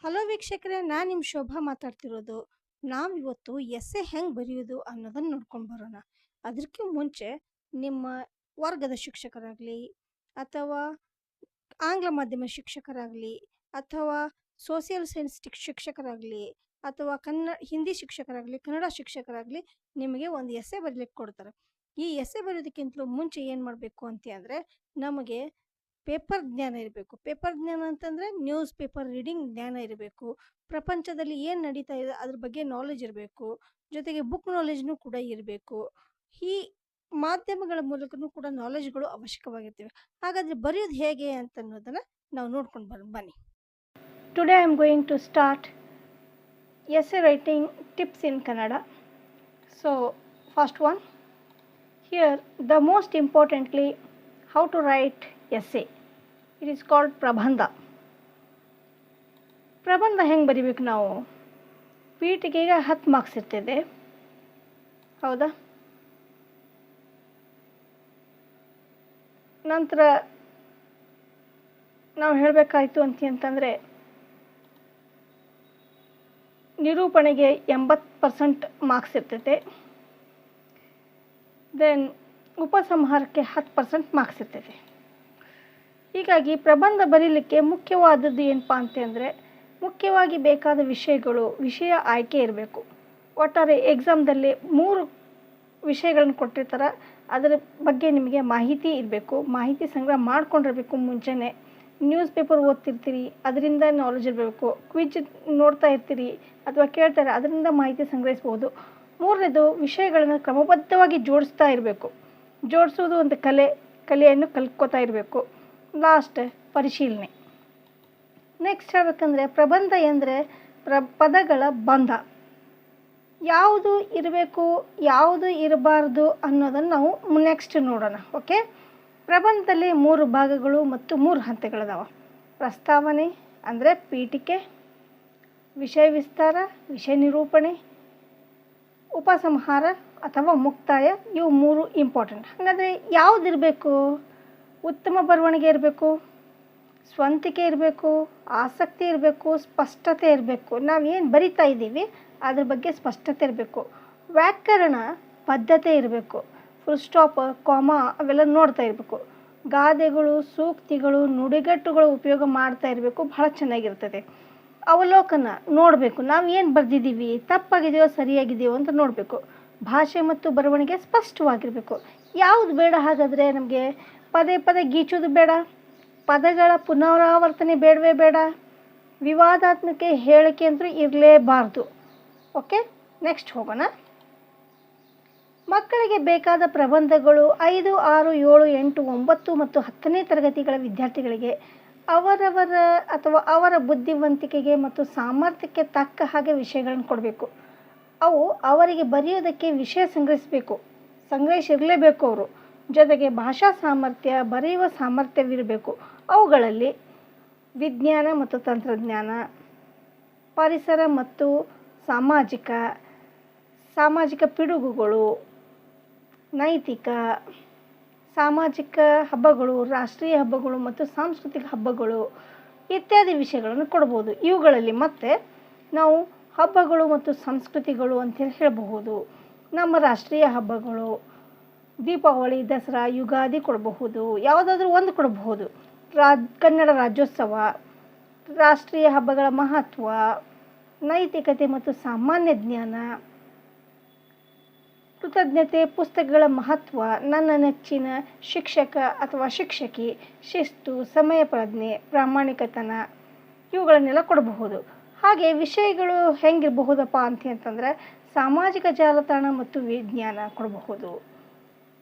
Hello ವೀಕ್ಷಕರೇ, ನಾನು ನಿಮ್ಮ ಶೋಭಾ ಮಾತಾಡ್ತಿರೋದು. ನಾವಿವತ್ತು ಎಸ್ಸೆ ಹೆಂಗೆ ಬರೆಯೋದು ಅನ್ನೋದನ್ನು ನೋಡ್ಕೊಂಡು ಬರೋಣ. ಅದಕ್ಕೆ ಮುಂಚೆ ನಿಮ್ಮ ವರ್ಗದ ಶಿಕ್ಷಕರಾಗಲಿ ಅಥವಾ ಆಂಗ್ಲ ಮಾಧ್ಯಮ ಶಿಕ್ಷಕರಾಗಲಿ ಅಥವಾ ಸೋಷಿಯಲ್ ಸೈನ್ಸ್ ಶಿಕ್ಷಕರಾಗಲಿ ಅಥವಾ ಹಿಂದಿ ಶಿಕ್ಷಕರಾಗಲಿ ಕನ್ನಡ ಶಿಕ್ಷಕರಾಗಲಿ ನಿಮಗೆ ಒಂದು ಎಸ್ಸೆ ಬರೀಲಿಕ್ಕೆ ಕೊಡ್ತಾರೆ. ಈ ಎಸ್ಸೆ ಬರೆಯೋದಕ್ಕಿಂತಲೂ ಮುಂಚೆ ಏನು ಮಾಡಬೇಕು ಅಂದರೆ ನಮಗೆ ಪೇಪರ್ ಜ್ಞಾನ ಇರಬೇಕು. ಪೇಪರ್ ಜ್ಞಾನ ಅಂತಂದರೆ ನ್ಯೂಸ್ ಪೇಪರ್ ರೀಡಿಂಗ್ ಜ್ಞಾನ ಇರಬೇಕು. ಪ್ರಪಂಚದಲ್ಲಿ ಏನು ನಡೀತಾ ಇದೆ ಅದ್ರ ಬಗ್ಗೆ ನಾಲೆಜ್ ಇರಬೇಕು. ಜೊತೆಗೆ ಬುಕ್ ನಾಲೆಜ್ನೂ ಕೂಡ ಇರಬೇಕು. ಈ ಮಾಧ್ಯಮಗಳ ಮೂಲಕನೂ ಕೂಡ ನಾಲೆಜ್ಗಳು ಅವಶ್ಯಕವಾಗಿರ್ತವೆ. ಹಾಗಾದರೆ ಬರೆಯೋದು ಹೇಗೆ ಅಂತ ಅನ್ನೋದನ್ನು ನಾವು ನೋಡ್ಕೊಂಡು ಬನ್ನಿ. Today I am going to start essay writing tips in Kannada. So first one, here the most importantly how to write essay. It is called ಪ್ರಬಂಧ. ಪ್ರಬಂಧ ಹೆಂಗೆ ಬರಿಬೇಕು ನಾವು? ಪೀಠಿಗೆಗೆ 10 ಮಾರ್ಕ್ಸ್ ಇರ್ತಿದೆ, ಹೌದಾ? ನಂತರ ನಾವು ಹೇಳಬೇಕಾಯ್ತು ಅಂತಂದರೆ ನಿರೂಪಣೆಗೆ 80% ಮಾರ್ಕ್ಸ್ ಇರ್ತೈತೆ. ದೆನ್ ಉಪಸಂಹಾರಕ್ಕೆ 10% ಮಾರ್ಕ್ಸ್ ಇರ್ತೈತೆ. ಹೀಗಾಗಿ ಪ್ರಬಂಧ ಬರೀಲಿಕ್ಕೆ ಮುಖ್ಯವಾದದ್ದು ಏನಪ್ಪ ಅಂತಂದರೆ ಮುಖ್ಯವಾಗಿ ಬೇಕಾದ ವಿಷಯ ಆಯ್ಕೆ ಇರಬೇಕು. ಒಟ್ಟಾರೆ ಎಕ್ಸಾಮ್ದಲ್ಲಿ 3 ವಿಷಯಗಳನ್ನು ಕೊಟ್ಟಿರ್ತಾರೆ, ಅದರ ಬಗ್ಗೆ ನಿಮಗೆ ಮಾಹಿತಿ ಇರಬೇಕು. ಮಾಹಿತಿ ಸಂಗ್ರಹ ಮಾಡ್ಕೊಂಡಿರಬೇಕು. ಮುಂಚೆನೇ ನ್ಯೂಸ್ ಪೇಪರ್ ಓದ್ತಿರ್ತೀರಿ, ಅದರಿಂದ ನಾಲೆಜ್ ಇರಬೇಕು. ಕ್ವಿಜ್ ನೋಡ್ತಾ ಇರ್ತೀರಿ ಅಥವಾ ಕೇಳ್ತಾರೆ, ಅದರಿಂದ ಮಾಹಿತಿ ಸಂಗ್ರಹಿಸ್ಬೋದು. 3ನೇದು ವಿಷಯಗಳನ್ನು ಕ್ರಮಬದ್ಧವಾಗಿ ಜೋಡಿಸ್ತಾ ಇರಬೇಕು. ಜೋಡಿಸೋದು ಒಂದು ಕಲೆಯನ್ನು ಕಲ್ತ್ಕೋತಾ ಇರಬೇಕು. ಲಾಸ್ಟ್ ಪರಿಶೀಲನೆ. ನೆಕ್ಸ್ಟ್ ಹೇಳಬೇಕಂದ್ರೆ ಪ್ರಬಂಧ ಎಂದರೆ ಪದಗಳ ಬಂಧ. ಯಾವುದು ಇರಬೇಕು ಯಾವುದು ಇರಬಾರ್ದು ಅನ್ನೋದನ್ನು ನಾವು ನೆಕ್ಸ್ಟ್ ನೋಡೋಣ. ಓಕೆ, ಪ್ರಬಂಧದಲ್ಲಿ 3 ಭಾಗಗಳು ಮತ್ತು 3 ಹಂತಗಳಿದಾವೆ. ಪ್ರಸ್ತಾವನೆ ಅಂದರೆ ಪೀಠಿಕೆ, ವಿಷಯ ವಿಸ್ತಾರ, ವಿಷಯ ನಿರೂಪಣೆ, ಉಪಸಂಹಾರ ಅಥವಾ ಮುಕ್ತಾಯ. ಇವು 3 ಇಂಪಾರ್ಟೆಂಟ್. ಹಾಗಾದರೆ ಯಾವುದಿರಬೇಕು? ಉತ್ತಮ ಬರವಣಿಗೆ ಇರಬೇಕು, ಸ್ವಂತಿಕೆ ಇರಬೇಕು, ಆಸಕ್ತಿ ಇರಬೇಕು, ಸ್ಪಷ್ಟತೆ ಇರಬೇಕು. ನಾವೇನು ಬರಿತಾ ಇದ್ದೀವಿ ಅದ್ರ ಬಗ್ಗೆ ಸ್ಪಷ್ಟತೆ ಇರಬೇಕು. ವ್ಯಾಕರಣ ಬದ್ಧತೆ ಇರಬೇಕು. ಫುಲ್ ಸ್ಟಾಪ್, ಕಾಮ ಅವೆಲ್ಲ ನೋಡ್ತಾ ಇರಬೇಕು. ಗಾದೆಗಳು, ಸೂಕ್ತಿಗಳು, ನುಡಿಗಟ್ಟುಗಳು ಉಪಯೋಗ ಮಾಡ್ತಾ ಇರಬೇಕು. ಬಹಳ ಚೆನ್ನಾಗಿರ್ತದೆ. ಅವಲೋಕನ ನೋಡಬೇಕು. ನಾವು ಏನು ಬರೆದಿದ್ದೀವಿ, ತಪ್ಪಾಗಿದೆಯೋ ಸರಿಯಾಗಿದೆಯೋ ಅಂತ ನೋಡಬೇಕು. ಭಾಷೆ ಮತ್ತು ಬರವಣಿಗೆ ಸ್ಪಷ್ಟವಾಗಿರಬೇಕು. ಯಾವುದು ಬೇಡ ಹಾಗಾದರೆ ನಮಗೆ? ಪದೇ ಪದೇ ಗೀಚೋದು ಬೇಡ, ಪದಗಳ ಪುನರಾವರ್ತನೆ ಬೇಡವೇ ಬೇಡ, ವಿವಾದಾತ್ಮಕ ಹೇಳಿಕೆ ಅಂತೂ ಇರಲೇಬಾರ್ದು. ಓಕೆ, ನೆಕ್ಸ್ಟ್ ಹೋಗೋಣ. ಮಕ್ಕಳಿಗೆ ಬೇಕಾದ ಪ್ರಬಂಧಗಳು 5, 6, 7, 8, 9 ಮತ್ತು 10ನೇ ತರಗತಿಗಳ ವಿದ್ಯಾರ್ಥಿಗಳಿಗೆ ಅವರ ಬುದ್ಧಿವಂತಿಕೆಗೆ ಮತ್ತು ಸಾಮರ್ಥ್ಯಕ್ಕೆ ತಕ್ಕ ಹಾಗೆ ವಿಷಯಗಳನ್ನು ಕೊಡಬೇಕು. ಅವು ಅವರಿಗೆ ಬರೆಯೋದಕ್ಕೆ ವಿಷಯ ಸಂಗ್ರಹಿಸಿರಲೇಬೇಕು ಅವರು. ಜೊತೆಗೆ ಭಾಷಾ ಸಾಮರ್ಥ್ಯ, ಬರೆಯುವ ಸಾಮರ್ಥ್ಯವಿರಬೇಕು. ಅವುಗಳಲ್ಲಿ ವಿಜ್ಞಾನ ಮತ್ತು ತಂತ್ರಜ್ಞಾನ, ಪರಿಸರ ಮತ್ತು ಸಾಮಾಜಿಕ ಪಿಡುಗುಗಳು, ನೈತಿಕ, ಸಾಮಾಜಿಕ ಹಬ್ಬಗಳು, ರಾಷ್ಟ್ರೀಯ ಹಬ್ಬಗಳು ಮತ್ತು ಸಾಂಸ್ಕೃತಿಕ ಹಬ್ಬಗಳು ಇತ್ಯಾದಿ ವಿಷಯಗಳನ್ನು ಕೊಡ್ಬೋದು. ಇವುಗಳಲ್ಲಿ ಮತ್ತೆ ನಾವು ಹಬ್ಬಗಳು ಮತ್ತು ಸಂಸ್ಕೃತಿಗಳು ಅಂತೇಳಿ ಹೇಳಬಹುದು. ನಮ್ಮ ರಾಷ್ಟ್ರೀಯ ಹಬ್ಬಗಳು ದೀಪಾವಳಿ, ದಸರಾ, ಯುಗಾದಿ ಕೊಡಬಹುದು. ಯಾವುದಾದ್ರೂ ಒಂದು ಕೊಡಬಹುದು. ಕನ್ನಡ ರಾಜ್ಯೋತ್ಸವ, ರಾಷ್ಟ್ರೀಯ ಹಬ್ಬಗಳ ಮಹತ್ವ, ನೈತಿಕತೆ ಮತ್ತು ಸಾಮಾನ್ಯ ಜ್ಞಾನ, ಕೃತಜ್ಞತೆ, ಪುಸ್ತಕಗಳ ಮಹತ್ವ, ನನ್ನ ನೆಚ್ಚಿನ ಶಿಕ್ಷಕ ಅಥವಾ ಶಿಕ್ಷಕಿ, ಶಿಸ್ತು, ಸಮಯ ಪ್ರಜ್ಞೆ, ಪ್ರಾಮಾಣಿಕತನ, ಇವುಗಳನ್ನೆಲ್ಲ ಕೊಡಬಹುದು. ಹಾಗೆ ವಿಷಯಗಳು ಹೆಂಗಿರಬಹುದಪ್ಪ ಅಂತಂದರೆ ಸಾಮಾಜಿಕ ಜಾಲತಾಣ ಮತ್ತು ವಿಜ್ಞಾನ ಕೊಡಬಹುದು.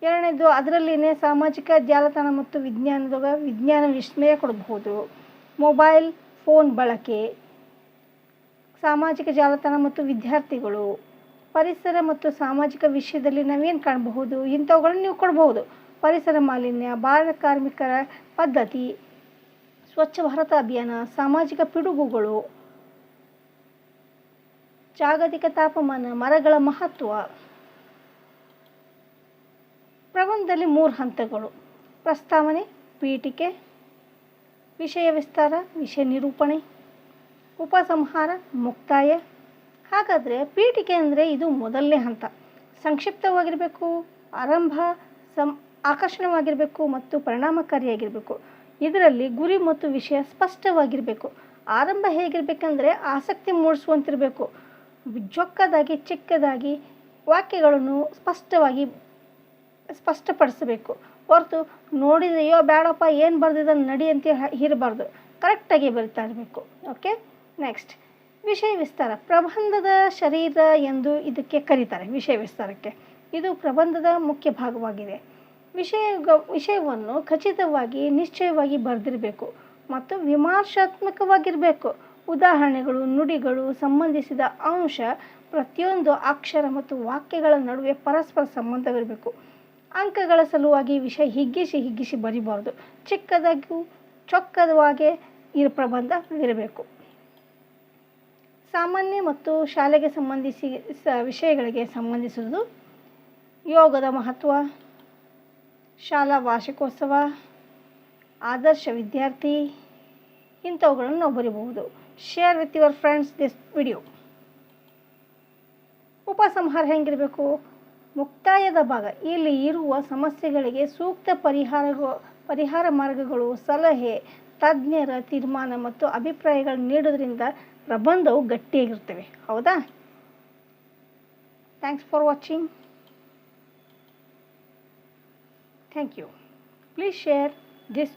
2ನೇದು ಅದರಲ್ಲಿನೇ ಸಾಮಾಜಿಕ ಜಾಲತಾಣ ಮತ್ತು ವಿಜ್ಞಾನ ವಿಸ್ಮಯ ಕೊಡಬಹುದು. ಮೊಬೈಲ್ ಫೋನ್ ಬಳಕೆ, ಸಾಮಾಜಿಕ ಜಾಲತಾಣ ಮತ್ತು ವಿದ್ಯಾರ್ಥಿಗಳು, ಪರಿಸರ ಮತ್ತು ಸಾಮಾಜಿಕ ವಿಷಯದಲ್ಲಿ ನಾವೇನು ಕಾಣಬಹುದು, ಇಂಥವುಗಳನ್ನು ನೀವು ಕೊಡಬಹುದು. ಪರಿಸರ ಮಾಲಿನ್ಯ, ಬಾಲ ಕಾರ್ಮಿಕರ ಪದ್ಧತಿ, ಸ್ವಚ್ಛ ಭಾರತ ಅಭಿಯಾನ, ಸಾಮಾಜಿಕ ಪಿಡುಗುಗಳು, ಜಾಗತಿಕ ತಾಪಮಾನ, ಮರಗಳ ಮಹತ್ವ. ಪ್ರಬಂಧದಲ್ಲಿ 3 ಹಂತಗಳು: ಪ್ರಸ್ತಾವನೆ, ಪೀಠಿಕೆ, ವಿಷಯ ವಿಸ್ತಾರ, ವಿಷಯ ನಿರೂಪಣೆ. ಉಪಸಂಹಾರ, ಮುಕ್ತಾಯ. ಹಾಗಾದರೆ ಪೀಠಿಕೆ ಅಂದರೆ ಇದು ಮೊದಲನೇ ಹಂತ. ಸಂಕ್ಷಿಪ್ತವಾಗಿರಬೇಕು, ಆರಂಭ ಆಕರ್ಷಣವಾಗಿರಬೇಕು ಮತ್ತು ಪರಿಣಾಮಕಾರಿಯಾಗಿರಬೇಕು. ಇದರಲ್ಲಿ ಗುರಿ ಮತ್ತು ವಿಷಯ ಸ್ಪಷ್ಟವಾಗಿರಬೇಕು. ಆರಂಭ ಹೇಗಿರಬೇಕಂದ್ರೆ ಆಸಕ್ತಿ ಮೂಡಿಸುವಂತಿರಬೇಕು. ಜೊಕ್ಕದಾಗಿ ಚಿಕ್ಕದಾಗಿ ವಾಕ್ಯಗಳನ್ನು ಸ್ಪಷ್ಟಪಡಿಸಬೇಕು ಹೊರತು ನೋಡಿದೆಯೋ ಬೇಡಪ್ಪ ಏನು ಬರೆದಿದ್ದ ನಡಿ ಅಂತ ಇರಬಾರ್ದು. ಕರೆಕ್ಟಾಗಿ ಬರಿತಾ ಇರಬೇಕು. ಓಕೆ, ನೆಕ್ಸ್ಟ್ ವಿಷಯ ವಿಸ್ತಾರ. ಪ್ರಬಂಧದ ಶರೀರ ಎಂದು ಇದಕ್ಕೆ ಕರೀತಾರೆ. ವಿಷಯ ವಿಸ್ತಾರಕ್ಕೆ ಇದು ಪ್ರಬಂಧದ ಮುಖ್ಯ ಭಾಗವಾಗಿದೆ. ವಿಷಯವನ್ನು ಖಚಿತವಾಗಿ ನಿಶ್ಚಯವಾಗಿ ಬರೆದಿರಬೇಕು ಮತ್ತು ವಿಮರ್ಶಾತ್ಮಕವಾಗಿರಬೇಕು. ಉದಾಹರಣೆಗಳು, ನುಡಿಗಳು, ಸಂಬಂಧಿಸಿದ ಅಂಶ, ಪ್ರತಿಯೊಂದು ಅಕ್ಷರ ಮತ್ತು ವಾಕ್ಯಗಳ ನಡುವೆ ಪರಸ್ಪರ ಸಂಬಂಧವಿರಬೇಕು. ಅಂಕಗಳ ಸಲುವಾಗಿ ವಿಷಯ ಹಿಗ್ಗಿಸಿ ಬರಿಬಾರ್ದು. ಚಿಕ್ಕದಾಗೂ ಚೊಕ್ಕದವಾಗೆ ಪ್ರಬಂಧವಿರಬೇಕು. ಸಾಮಾನ್ಯ ಮತ್ತು ಶಾಲೆಗೆ ವಿಷಯಗಳಿಗೆ ಸಂಬಂಧಿಸುವುದು ಯೋಗದ ಮಹತ್ವ, ಶಾಲಾ ವಾರ್ಷಿಕೋತ್ಸವ, ಆದರ್ಶ ವಿದ್ಯಾರ್ಥಿ, ಇಂಥವುಗಳನ್ನು ನಾವು ಬರೀಬಹುದು. Share with your friends this video. ಉಪಸಂಹಾರ ಹೆಂಗಿರಬೇಕು? ಮುಕ್ತಾಯದ ಭಾಗ. ಇಲ್ಲಿ ಇರುವ ಸಮಸ್ಯೆಗಳಿಗೆ ಸೂಕ್ತ ಪರಿಹಾರ ಮಾರ್ಗಗಳು, ಸಲಹೆ, ತಜ್ಞರ ತೀರ್ಮಾನ ಮತ್ತು ಅಭಿಪ್ರಾಯಗಳನ್ನು ನೀಡೋದ್ರಿಂದ ಪ್ರಬಂಧವು ಗಟ್ಟಿಯಾಗಿರ್ತವೆ. ಹೌದಾ? Thanks for watching. Thank you. Please share this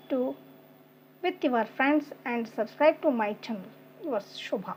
with your friends and subscribe to my channel. Yours Shobha.